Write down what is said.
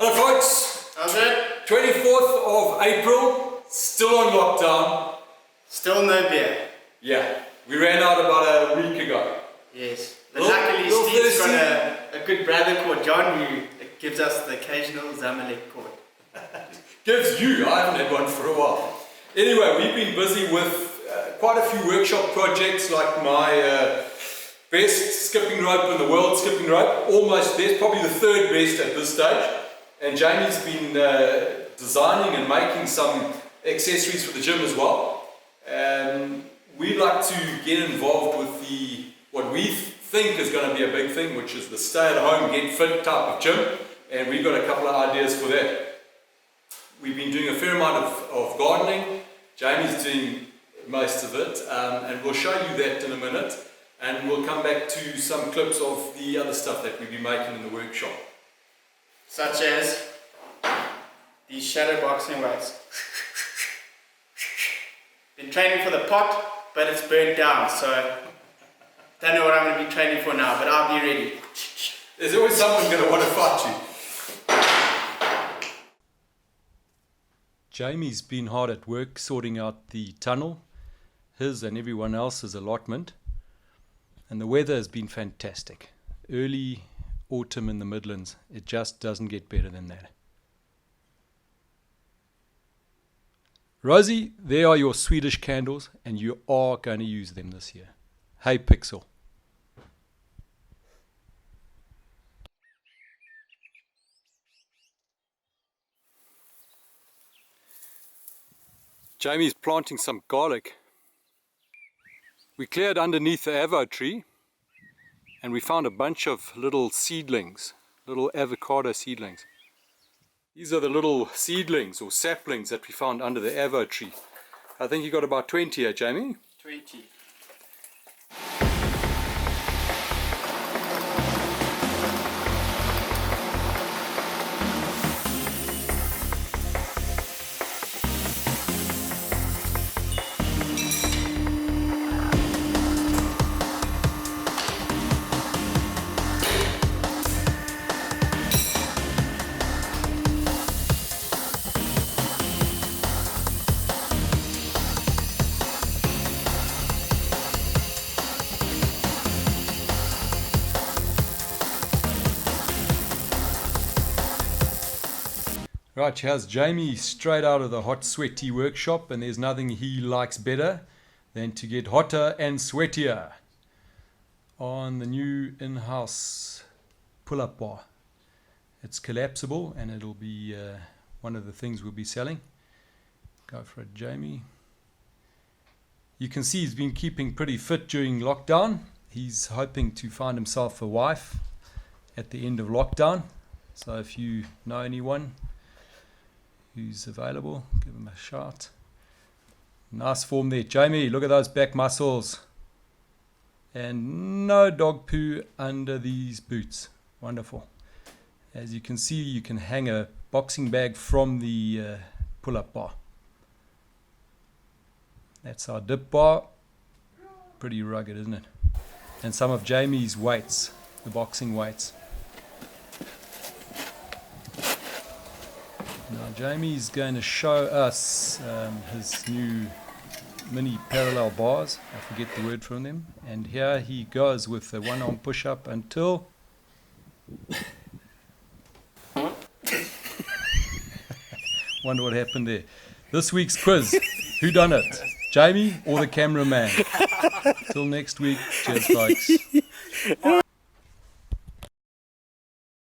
Hello folks, How's it? 24th of April, still on lockdown. Still no beer. Yeah, we ran out about a week ago. Yes. But luckily Steve's got a good brother called John who gives us the occasional Zamalek quart. Gives you, I haven't had one for a while. Anyway, we've been busy with quite a few workshop projects, like my best skipping rope in the world skipping rope. Almost there, probably the third best at this stage. And Jamie's been designing and making some accessories for the gym as well. We'd like to get involved with what we think is going to be a big thing, which is the stay-at-home, get-fit type of gym. And we've got a couple of ideas for that. We've been doing a fair amount of gardening. Jamie's doing most of it, and we'll show you that in a minute. And we'll come back to some clips of the other stuff that we've been making in the workshop. Such as these shadow boxing weights. Been training for the pot, but it's burnt down, so don't know what I'm going to be training for now, but I'll be ready. There's always someone going to want to fight you. Jamie's been hard at work sorting out the tunnel, his and everyone else's allotment, and the weather has been fantastic. Early autumn in the Midlands, it just doesn't get better than that. Rosie, there are your Swedish candles, and you are going to use them this year. Hey Pixel. Jamie's planting some garlic. We cleared underneath the avo tree and we found a bunch of little seedlings, little avocado seedlings. These are the little seedlings or saplings that we found under the avo tree. I think you got about 20 here, Jamie. 20. Right, here's Jamie straight out of the hot, sweaty workshop, and there's nothing he likes better than to get hotter and sweatier on the new in-house pull-up bar. It's collapsible and it'll be one of the things we'll be selling. Go for it, Jamie. You can see he's been keeping pretty fit during lockdown. He's hoping to find himself a wife at the end of lockdown. So if you know anyone who's available, give him a shout. Nice form there, Jamie. Look at those back muscles. And no dog poo under these boots. Wonderful. As you can see, you can hang a boxing bag from the pull-up bar. That's our dip bar. Pretty rugged, isn't it? And some of Jamie's weights, the boxing weights. Now Jamie's going to show us his new mini parallel bars. I forget the word from them. And here he goes with the one-arm push-up until... Wonder what happened there. This week's quiz. Who done it? Jamie or the cameraman? Till next week. Cheers, folks.